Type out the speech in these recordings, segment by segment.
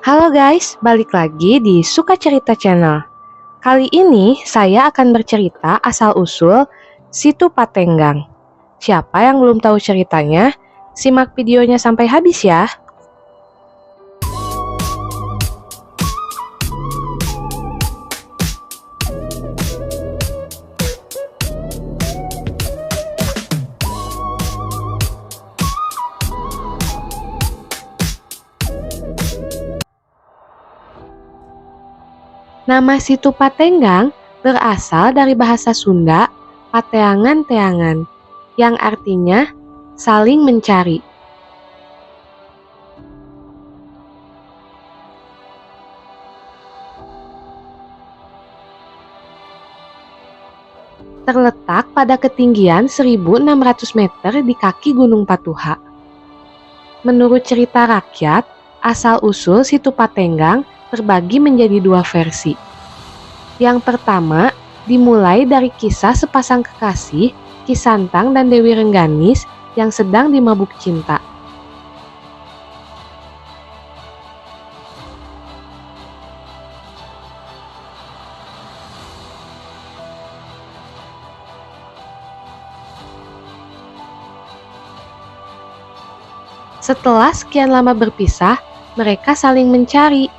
Halo guys, balik lagi di Suka Cerita Channel. Kali ini saya akan bercerita asal-usul Situ Patenggang. Siapa yang belum tahu ceritanya? Simak videonya sampai habis ya. Nama Situ Patenggang berasal dari bahasa Sunda pateangan-teangan, yang artinya saling mencari. Terletak pada ketinggian 1.600 meter di kaki Gunung Patuha. Menurut cerita rakyat, asal-usul Situ Patenggang terbagi menjadi dua versi. Yang pertama, dimulai dari kisah sepasang kekasih, Ki Santang dan Dewi Rengganis yang sedang dimabuk cinta. Setelah sekian lama berpisah, mereka saling mencari.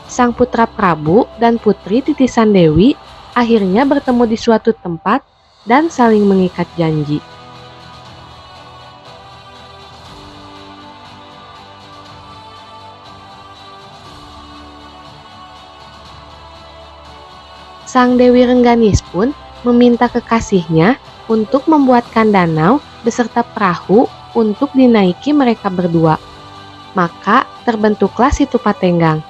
Sang putra Prabu dan putri titisan Dewi akhirnya bertemu di suatu tempat dan saling mengikat janji. Sang Dewi Rengganis pun meminta kekasihnya untuk membuatkan danau beserta perahu untuk dinaiki mereka berdua. Maka terbentuklah Situ Patenggang.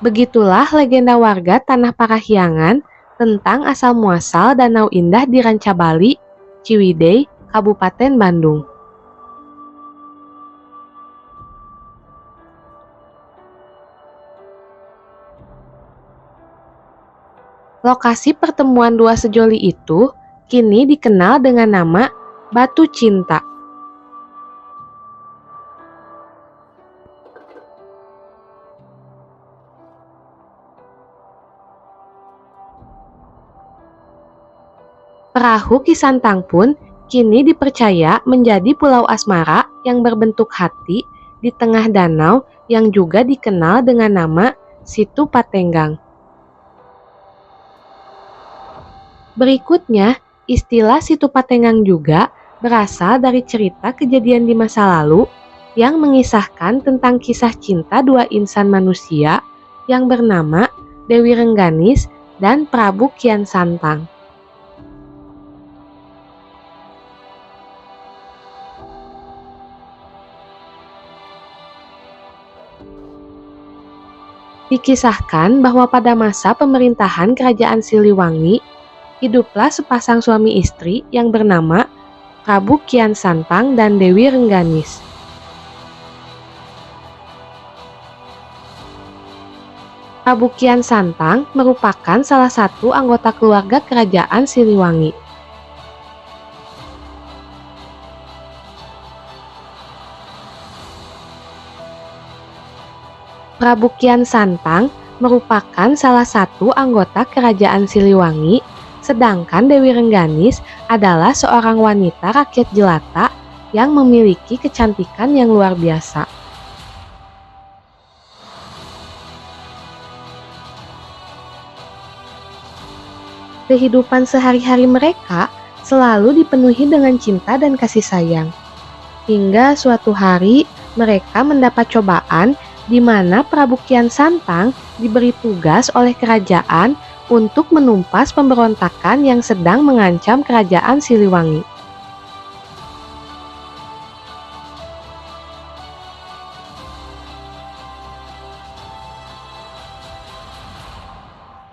Begitulah legenda warga Tanah Parahyangan tentang asal-muasal Danau Indah di Rancabali, Ciwidey, Kabupaten Bandung. Lokasi pertemuan dua sejoli itu kini dikenal dengan nama Batu Cinta. Perahu Ki Santang pun kini dipercaya menjadi pulau asmara yang berbentuk hati di tengah danau yang juga dikenal dengan nama Situ Patenggang. Berikutnya, istilah Situ Patenggang juga berasal dari cerita kejadian di masa lalu yang mengisahkan tentang kisah cinta dua insan manusia yang bernama Dewi Rengganis dan Prabu Kian Santang. Dikisahkan bahwa pada masa pemerintahan Kerajaan Siliwangi, hiduplah sepasang suami istri yang bernama Prabu Kian Santang dan Dewi Rengganis. Prabu Kian Santang merupakan salah satu anggota keluarga Kerajaan Siliwangi. Prabu Kian Santang merupakan salah satu anggota Kerajaan Siliwangi, sedangkan Dewi Rengganis adalah seorang wanita rakyat jelata yang memiliki kecantikan yang luar biasa. Kehidupan sehari-hari mereka selalu dipenuhi dengan cinta dan kasih sayang. Hingga suatu hari mereka mendapat cobaan di mana Prabu Kian Santang diberi tugas oleh kerajaan untuk menumpas pemberontakan yang sedang mengancam Kerajaan Siliwangi.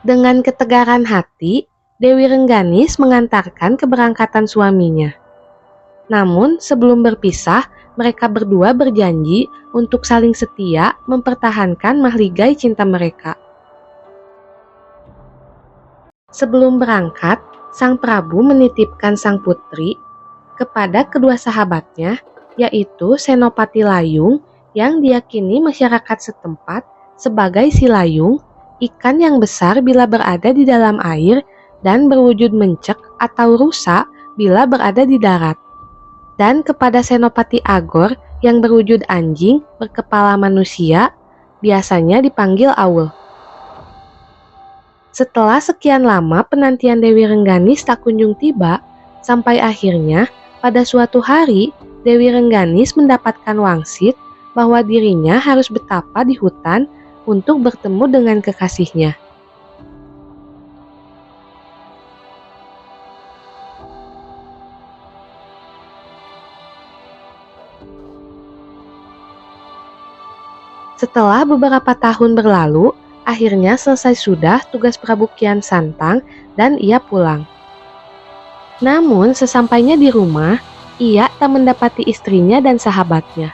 Dengan ketegaran hati, Dewi Rengganis mengantarkan keberangkatan suaminya. Namun sebelum berpisah, mereka berdua berjanji untuk saling setia mempertahankan mahligai cinta mereka. Sebelum berangkat, Sang Prabu menitipkan sang putri kepada kedua sahabatnya, yaitu Senopati Layung yang diyakini masyarakat setempat sebagai si layung, ikan yang besar bila berada di dalam air dan berwujud mencek atau rusa bila berada di darat. Dan kepada Senopati Agor yang berwujud anjing berkepala manusia, biasanya dipanggil Aul. Setelah sekian lama penantian Dewi Rengganis tak kunjung tiba, sampai akhirnya pada suatu hari Dewi Rengganis mendapatkan wangsit bahwa dirinya harus betapa di hutan untuk bertemu dengan kekasihnya. Setelah beberapa tahun berlalu, akhirnya selesai sudah tugas Prabu Kian Santang dan ia pulang. Namun sesampainya di rumah, ia tak mendapati istrinya dan sahabatnya.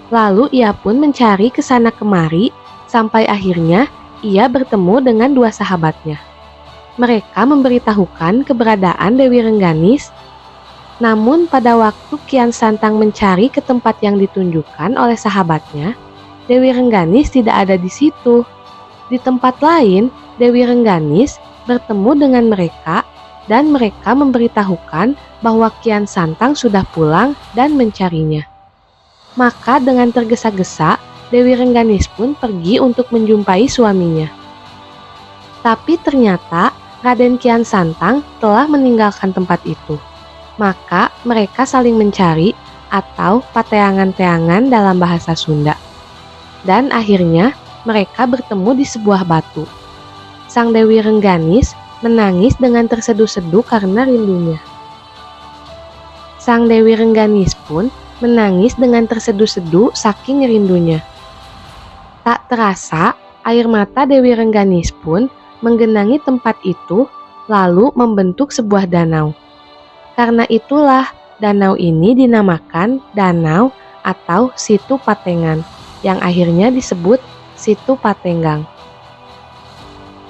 Lalu ia pun mencari ke sana kemari, sampai akhirnya ia bertemu dengan dua sahabatnya. Mereka memberitahukan keberadaan Dewi Rengganis. Namun pada waktu Kian Santang mencari ke tempat yang ditunjukkan oleh sahabatnya, Dewi Rengganis tidak ada di situ. Di tempat lain, Dewi Rengganis bertemu dengan mereka dan mereka memberitahukan bahwa Kian Santang sudah pulang dan mencarinya. Maka dengan tergesa-gesa, Dewi Rengganis pun pergi untuk menjumpai suaminya. Tapi ternyata Raden Kian Santang telah meninggalkan tempat itu. Maka mereka saling mencari atau pateangan-teangan dalam bahasa Sunda. Dan akhirnya mereka bertemu di sebuah batu. Sang Dewi Rengganis menangis dengan terseduh-seduh karena rindunya. Sang Dewi Rengganis pun menangis dengan terseduh-seduh saking rindunya. Tak terasa, air mata Dewi Rengganis pun menggenangi tempat itu lalu membentuk sebuah danau. Karena itulah danau ini dinamakan danau atau Situ Patengan, yang akhirnya disebut Situ Patenggang.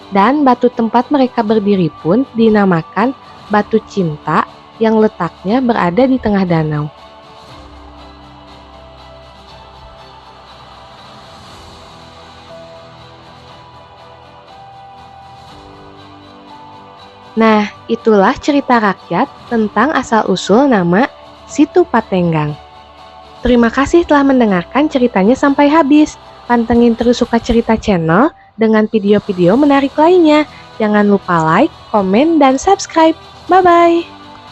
Dan batu tempat mereka berdiri pun dinamakan Batu Cinta yang letaknya berada di tengah danau. Nah, itulah cerita rakyat tentang asal-usul nama Situ Patenggang. Terima kasih telah mendengarkan ceritanya sampai habis. Pantengin terus Suka Cerita Channel dengan video-video menarik lainnya. Jangan lupa like, komen, dan subscribe. Bye-bye!